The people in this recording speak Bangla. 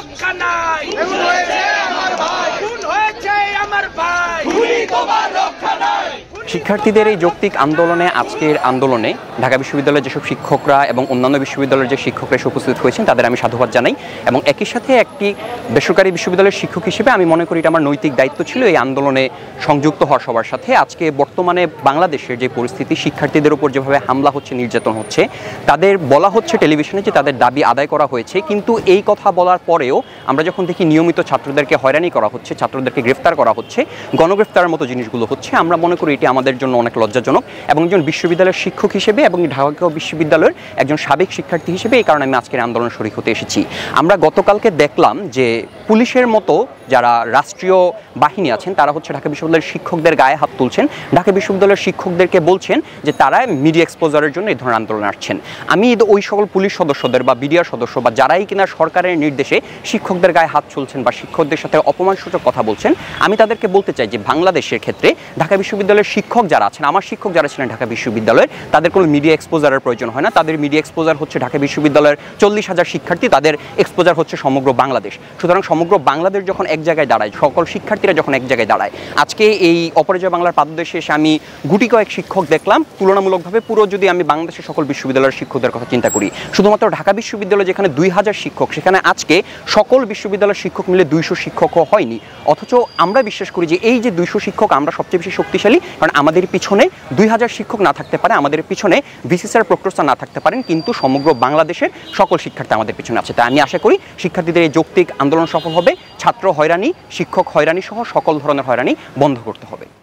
রক্ষা নাই, খুন হয়েছে আমার ভাই, তোমার রক্ষা নাই। শিক্ষার্থীদের এই যৌক্তিক আন্দোলনে, আজকের আন্দোলনে ঢাকা বিশ্ববিদ্যালয়ের যেসব শিক্ষকরা এবং অন্যান্য বিশ্ববিদ্যালয়ের যে শিক্ষকরা এসে উপস্থিত হয়েছেন তাদের আমি সাধুবাদ জানাই, এবং একই সাথে একটি বেসরকারি বিশ্ববিদ্যালয়ের শিক্ষক হিসেবে আমি মনে করি এটা আমার নৈতিক দায়িত্ব ছিল এই আন্দোলনে সংযুক্ত হওয়ার সবার সাথে। আজকে বর্তমানে বাংলাদেশের যে পরিস্থিতি, শিক্ষার্থীদের উপর যেভাবে হামলা হচ্ছে, নির্যাতন হচ্ছে, তাদের বলা হচ্ছে টেলিভিশনে যে তাদের দাবি আদায় করা হয়েছে, কিন্তু এই কথা বলার পরেও আমরা যখন দেখি নিয়মিত ছাত্রদেরকে হয়রানি করা হচ্ছে, ছাত্রদেরকে গ্রেফতার করা হচ্ছে, গণগ্রেফতারের মতো জিনিসগুলো হচ্ছে, আমরা মনে করি এটি আমাদের জন্য অনেক লজ্জাজনক। এবং একজন বিশ্ববিদ্যালয়ের শিক্ষক হিসেবে এবং ঢাকা বিশ্ববিদ্যালয়ের একজন সাবেক শিক্ষার্থী হিসেবে এই কারণে আমি আজকের আন্দোলনে শরীক হতে এসেছি। আমরা গতকালকে দেখলাম যে পুলিশের মতো যারা রাষ্ট্রীয় বাহিনী আছেন তারা হচ্ছে ঢাকা বিশ্ববিদ্যালয়ের শিক্ষকদের গায়ে হাত তুলছেন, ঢাকা বিশ্ববিদ্যালয়ের শিক্ষকদেরকে বলছেন যে তারা মিডিয়া এক্সপোজারের জন্য এই ধরনের আন্দোলনে আসছেন। আমি ওই সকল পুলিশ সদস্যদের বা বিডিআর সদস্য বা যারাই কিনা সরকারের নির্দেশে শিক্ষকদের গায়ে হাত তুলছেন বা শিক্ষকদের সাথে অপমানসূচক কথা বলছেন, আমি তাদেরকে বলতে চাই যে বাংলাদেশের ক্ষেত্রে ঢাকা বিশ্ববিদ্যালয়ের শিক্ষক যারা আছেন, আমার শিক্ষক যারা ছিলেন ঢাকা বিশ্ববিদ্যালয়ের, তাদের কোনো মিডিয়া এক্সপোজারের প্রয়োজন হয় না। তাদের মিডিয়া এক্সপোজার হচ্ছে ঢাকা বিশ্ববিদ্যালয়ের 40,000 শিক্ষার্থী, তাদের এক্সপোজার হচ্ছে সমগ্র বাংলাদেশ। সুতরাং সমগ্র বাংলাদেশ যখন এক জায়গায় দাঁড়ায়, সকল শিক্ষার্থীরা যখন এক জায়গায় দাঁড়ায়, আজকে এই অপরাজয় বাংলার পাদদেশে এসে আমি গুটি কয়েক শিক্ষক দেখলাম। তুলনামূলকভাবে পুরো যদি আমি বাংলাদেশের সকল বিশ্ববিদ্যালয়ের শিক্ষকদের কথা চিন্তা করি, শুধুমাত্র ঢাকা বিশ্ববিদ্যালয় যেখানে 2000 শিক্ষক, সেখানে আজকে সকল বিশ্ববিদ্যালয়ের শিক্ষক মিলে 200 শিক্ষকও হয়নি। অথচ আমরা বিশ্বাস করি যে এই যে 200 শিক্ষক, আমরা সবচেয়ে বেশি শক্তিশালী, কারণ আমাদের পিছনে 2000 শিক্ষক না থাকতে পারে, আমাদের পিছনে ভিসিসিআর প্রক্টর না থাকতে পারেন, কিন্তু সমগ্র বাংলাদেশের সকল শিক্ষার্থী আমাদের পিছনে আছে। তাই আমি আশা করি শিক্ষার্থীদের এই যৌক্তিক আন্দোলন সফল হবে, ছাত্র হয়রানি, শিক্ষক হয়রানি সহ সকল ধরনের হয়রানি বন্ধ করতে হবে।